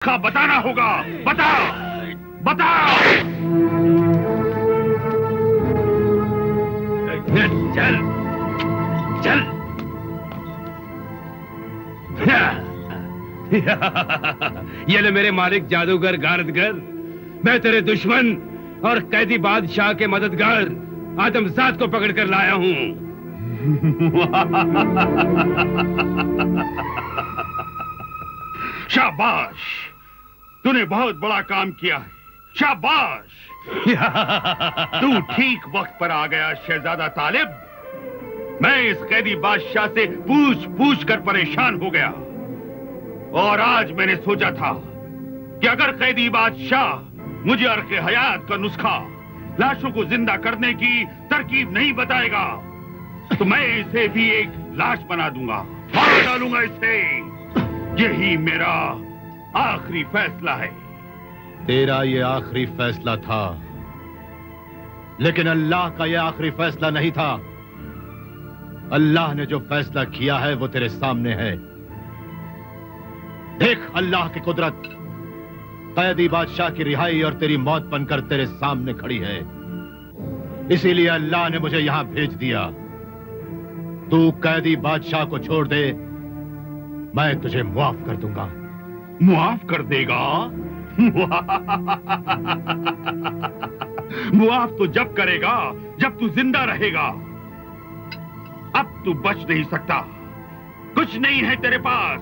का बताना होगा। बता बता। चल चल। ये ले मेरे मालिक जादूगर गारदगर, मैं तेरे दुश्मन और कैदी बादशाह के मददगार आदमजाद को पकड़ कर लाया हूं। शाबाश, तूने बहुत बड़ा काम किया है। शाबाश। तू ठीक वक्त पर आ गया शहजादा तालिब। मैं इस कैदी बादशाह से पूछ पूछ कर परेशान हो गया और आज मैंने सोचा था कि अगर कैदी बादशाह मुझे अर्क़े हयात का नुस्खा, लाशों को जिंदा करने की तरकीब नहीं बताएगा तो मैं इसे भी एक लाश बना दूंगा, मार डालूंगा इसे। यही मेरा आखिरी फैसला है। तेरा ये आखिरी फैसला था, लेकिन अल्लाह का यह आखिरी फैसला नहीं था। अल्लाह ने जो फैसला किया है वो तेरे सामने है। देख अल्लाह की कुदरत, कैदी बादशाह की रिहाई और तेरी मौत बनकर तेरे सामने खड़ी है। इसीलिए अल्लाह ने मुझे यहां भेज दिया। तू कैदी बादशाह को छोड़ दे, मैं तुझे मुआफ कर दूंगा। मुआफ कर देगा? मुआफ तो जब करेगा जब तू जिंदा रहेगा। अब तू बच नहीं सकता, कुछ नहीं है तेरे पास।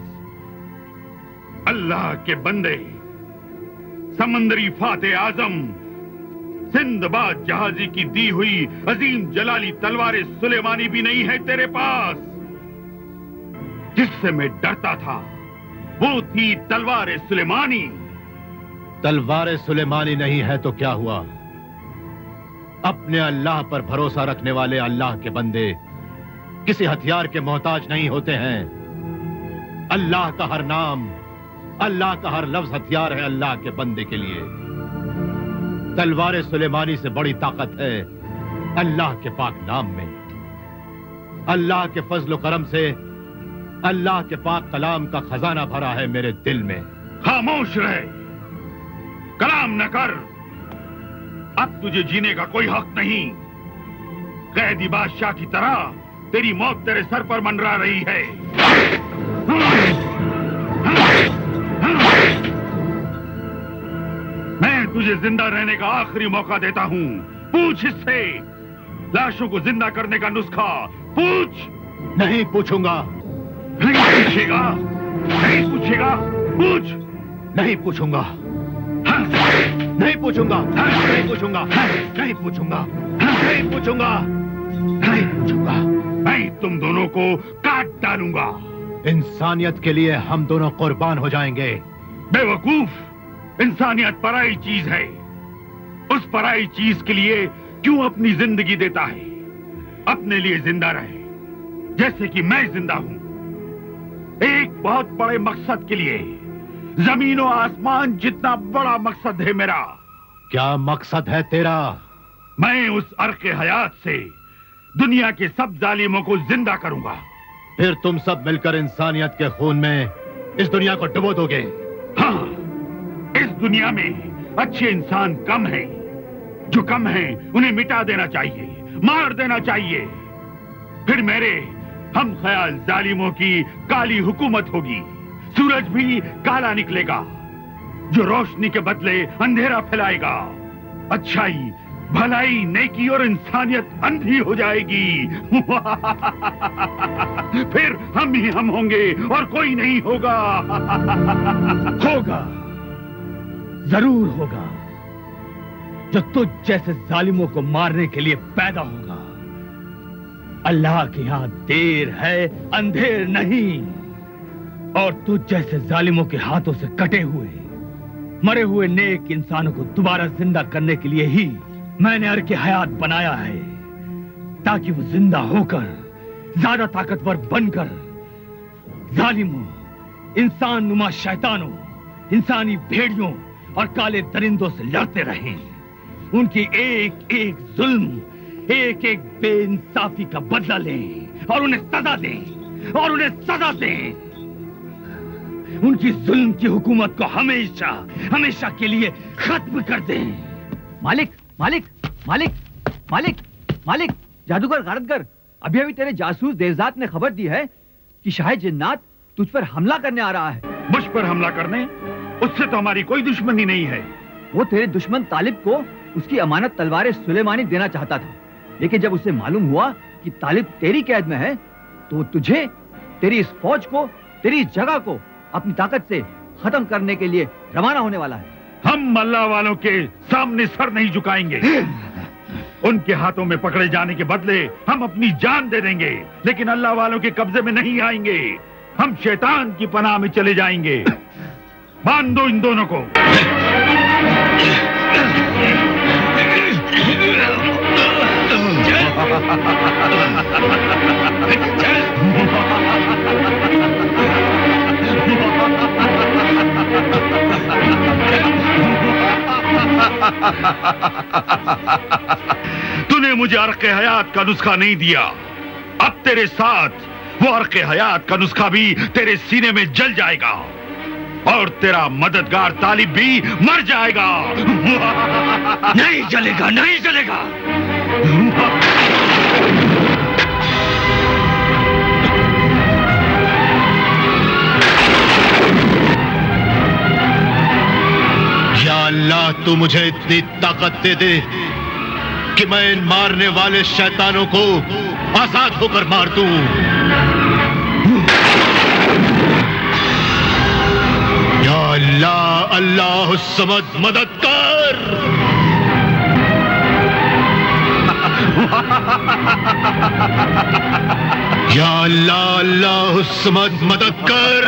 अल्लाह के बंदे, समंदरी फाते आजम, सिंदबाद जहाजी की दी हुई अजीम जलाली तलवार सुलेमानी भी नहीं है तेरे पास। जिससे मैं डरता था वो थी तलवार सुलेमानी। तलवार सुलेमानी नहीं है तो क्या हुआ? अपने अल्लाह पर भरोसा रखने वाले अल्लाह के बंदे किसी हथियार के मोहताज नहीं होते हैं। अल्लाह का हर नाम, अल्लाह का हर लफ्ज हथियार है अल्लाह के बंदे के लिए। तलवार सुलेमानी से बड़ी ताकत है अल्लाह के पाक नाम में। अल्लाह के फजल करम से अल्लाह के पाक कलाम का खजाना भरा है मेरे दिल में। खामोश रहे, कलाम न कर। अब तुझे जीने का कोई हक नहीं। कैदी बादशाह की तरह तेरी मौत तेरे सर पर मंडरा रही है। मैं तुझे जिंदा रहने का आखिरी मौका देता हूं। पूछ इससे, लाशों को जिंदा करने का नुस्खा पूछ। नहीं पूछूंगा। नहीं पूछेगा? नहीं पूछेगा? पूछ। नहीं पूछूंगा। नहीं पूछूंगा। नहीं पूछूंगा। नहीं पूछूंगा। नहीं पूछूंगा। नहीं पूछूंगा। मैं तुम दोनों को काट डालूंगा। इंसानियत के लिए हम दोनों कुर्बान हो जाएंगे। बेवकूफ, इंसानियत पराई चीज है। उस पराई चीज के लिए क्यों अपनी जिंदगी देता है? अपने लिए जिंदा रहे जैसे कि मैं जिंदा हूं, एक बहुत बड़े मकसद के लिए। जमीन और आसमान जितना बड़ा मकसद है मेरा। क्या मकसद है तेरा? मैं उस अर्क़े हयात से दुनिया के सब जालिमों को जिंदा करूंगा। फिर तुम सब मिलकर इंसानियत के खून में इस दुनिया को डुबो दोगे। हाँ, इस दुनिया में अच्छे इंसान कम हैं। जो कम हैं उन्हें मिटा देना चाहिए, मार देना चाहिए। फिर मेरे हम ख्याल जालिमों की काली हुकूमत होगी। सूरज भी काला निकलेगा जो रोशनी के बदले अंधेरा फैलाएगा। अच्छाई, भलाई, नेकी और इंसानियत अंधी हो जाएगी। फिर हम ही हम होंगे और कोई नहीं होगा। होगा, जरूर होगा, जो तुझ जैसे जालिमों को मारने के लिए पैदा होगा। अल्लाह के यहां देर है, अंधेर नहीं। और तुझ जैसे जालिमों के हाथों से कटे हुए, मरे हुए नेक इंसानों को दोबारा जिंदा करने के लिए ही मैंने अर्क़े हयात बनाया है, ताकि वो जिंदा होकर ज्यादा ताकतवर बनकर जालिमों, इंसान नुमा शैतानों, इंसानी भेड़ियों और काले दरिंदों से लड़ते रहें। उनकी एक एक जुल्म, एक एक बेइंसाफी का बदला लें और उन्हें सजा दें, और उन्हें सजा दें। उनकी जुल्म की हुकूमत को हमेशा हमेशा के लिए खत्म कर दें। मालिक मालिक मालिक मालिक मालिक, जादूगर गारदगर, अभी अभी तेरे जासूस देवजात ने खबर दी है कि शाह जिन्नात तुझ पर हमला करने आ रहा है। मुझ पर हमला करने? उससे तो हमारी कोई दुश्मनी नहीं है। वो तेरे दुश्मन तालिब को उसकी अमानत तलवार सुलेमानी देना चाहता था, लेकिन जब उसे मालूम हुआ कि तालिब तेरी कैद में है तो तुझे, तेरी इस फौज को, तेरी इस जगह को अपनी ताकत से खत्म करने के लिए रवाना होने वाला है। हम अल्लाह वालों के सामने सर नहीं झुकाएंगे। उनके हाथों में पकड़े जाने के बदले हम अपनी जान दे देंगे, लेकिन अल्लाह वालों के कब्जे में नहीं आएंगे। हम शैतान की पनाह में चले जाएंगे। बांध दो इन दोनों को। तूने मुझे अर्क़े हयात का नुस्खा नहीं दिया, अब तेरे साथ वो अर्क़े हयात का नुस्खा भी तेरे सीने में जल जाएगा और तेरा मददगार तालिब भी मर जाएगा। नहीं जलेगा, नहीं जलेगा। या अल्लाह, तू मुझे इतनी ताकत दे दे कि मैं इन मारने वाले शैतानों को आजाद होकर मार दूं। या अल्लाह, अल्लाह समद, मदद कर। या अल्लाह, अल्लाह समद, मदद कर।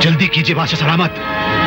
जल्दी कीजिए बादशाह सलामत।